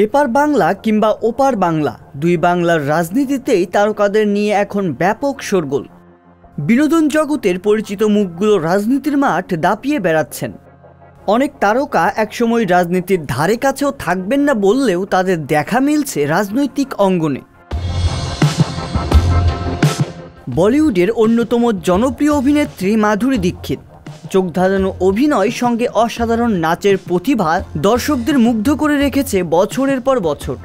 এপার বাংলা কিংবা ওপার বাংলা, দুই বাংলার রাজনীতিতেই তারকাদের নিয়ে এখন ব্যাপক শোরগোল। বিনোদন জগতের পরিচিত মুখগুলো রাজনীতির মাঠ দাপিয়ে বেড়াচ্ছেন। অনেক তারকা একসময় রাজনীতির ধারে কাছেও থাকবেন না বললেও তাদের দেখা মিলছে রাজনৈতিক অঙ্গনে। বলিউডের অন্যতম জনপ্রিয় অভিনেত্রী মাধুরী দীক্ষিত চোখ ধাঁধানো অভিনয় সঙ্গে অসাধারণ নাচের প্রতিভা দর্শকদের মুগ্ধ করে রেখেছে বছরের পর বছর।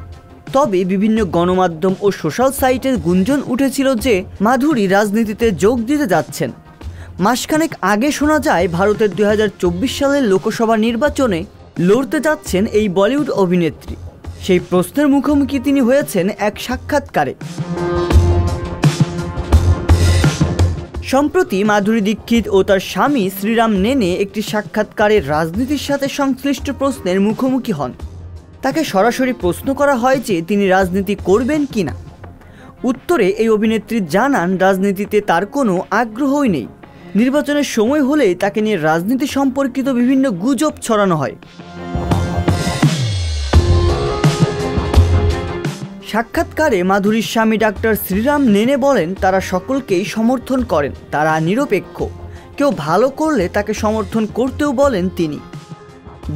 তবে বিভিন্ন গণমাধ্যম ও সোশ্যাল সাইটের গুঞ্জন উঠেছিল যে মাধুরী রাজনীতিতে যোগ দিতে যাচ্ছেন। মাসখানেক আগে শোনা যায় ভারতের 2024 সালের লোকসভা নির্বাচনে লড়তে যাচ্ছেন এই বলিউড অভিনেত্রী। সেই প্রশ্নের মুখোমুখি তিনি হয়েছেন এক সাক্ষাৎকারে। সম্প্রতি মাধুরী দীক্ষিত ও তার স্বামী শ্রীরাম নেনে একটি সাক্ষাৎকারে রাজনীতির সাথে সংশ্লিষ্ট প্রশ্নের মুখোমুখি হন। তাকে সরাসরি প্রশ্ন করা হয় যে তিনি রাজনীতি করবেন কিনা। উত্তরে এই অভিনেত্রী জানান রাজনীতিতে তার কোনো আগ্রহই নেই। নির্বাচনের সময় হলেই তাকে নিয়ে রাজনীতি সম্পর্কিত বিভিন্ন গুজব ছড়ানো হয়। সাক্ষাৎকারে মাধুরীর স্বামী ডাক্তার শ্রীরাম নেনে বলেন তারা সকলকেই সমর্থন করেন, তারা নিরপেক্ষ, কেউ ভালো করলে তাকে সমর্থন করতেও বলেন তিনি।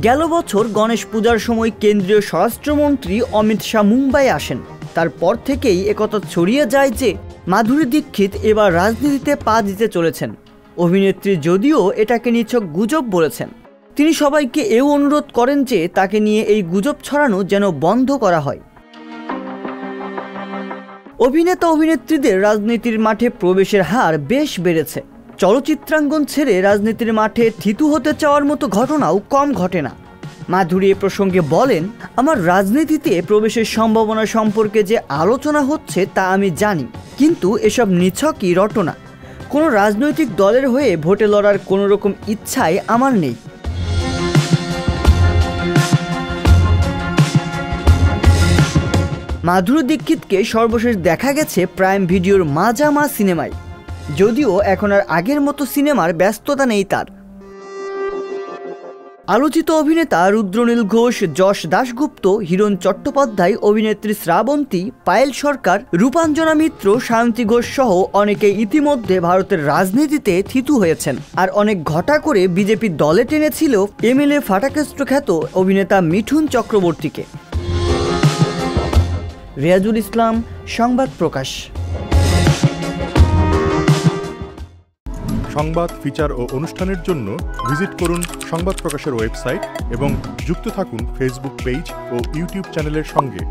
গেল বছর গণেশ পূজার সময় কেন্দ্রীয় স্বরাষ্ট্রমন্ত্রী অমিত শাহ মুম্বাই আসেন। তারপর থেকেই একথা ছড়িয়ে যায় যে মাধুরী দীক্ষিত এবার রাজনীতিতে পা দিতে চলেছেন। অভিনেত্রী যদিও এটাকে নিছক গুজব বলেছেন, তিনি সবাইকে এও অনুরোধ করেন যে তাকে নিয়ে এই গুজব ছড়ানো যেন বন্ধ করা হয়। অভিনেতা অভিনেত্রীদের রাজনীতির মাঠে প্রবেশের হার বেশ বেড়েছে। চলচ্চিত্রাঙ্গন ছেড়ে রাজনীতির মাঠে থিতু হতে চাওয়ার মতো ঘটনাও কম ঘটে না। মাধুরী এ প্রসঙ্গে বলেন, আমার রাজনীতিতে প্রবেশের সম্ভাবনা সম্পর্কে যে আলোচনা হচ্ছে তা আমি জানি, কিন্তু এসব নিছকই রটনা। কোনো রাজনৈতিক দলের হয়ে ভোটে লড়ার কোনো রকম ইচ্ছাই আমার নেই। মাধুরী দীক্ষিতকে সর্বশেষ দেখা গেছে প্রাইম ভিডিওর মা জামা সিনেমায়, যদিও এখন আর আগের মতো সিনেমার ব্যস্ততা নেই তার। আলোচিত অভিনেতা রুদ্রনীল ঘোষ, যশ দাশগুপ্ত, হিরণ চট্টোপাধ্যায়, অভিনেত্রী শ্রাবন্তী, পায়েল সরকার, রূপাঞ্জনা মিত্র, সায়ন্তী ঘোষ সহ অনেকে ইতিমধ্যে ভারতের রাজনীতিতে থিতু হয়েছেন। আর অনেক ঘটা করে বিজেপি দলে টেনেছিল এমএলএ ফাটাকেস্ট খ্যাত অভিনেতা মিঠুন চক্রবর্তীকে। রিয়াজুল ইসলাম, সংবাদ প্রকাশ। সংবাদ, ফিচার ও অনুষ্ঠানের জন্য ভিজিট করুন সংবাদ প্রকাশের ওয়েবসাইট এবং যুক্ত থাকুন ফেসবুক পেজ ও ইউটিউব চ্যানেলের সঙ্গে।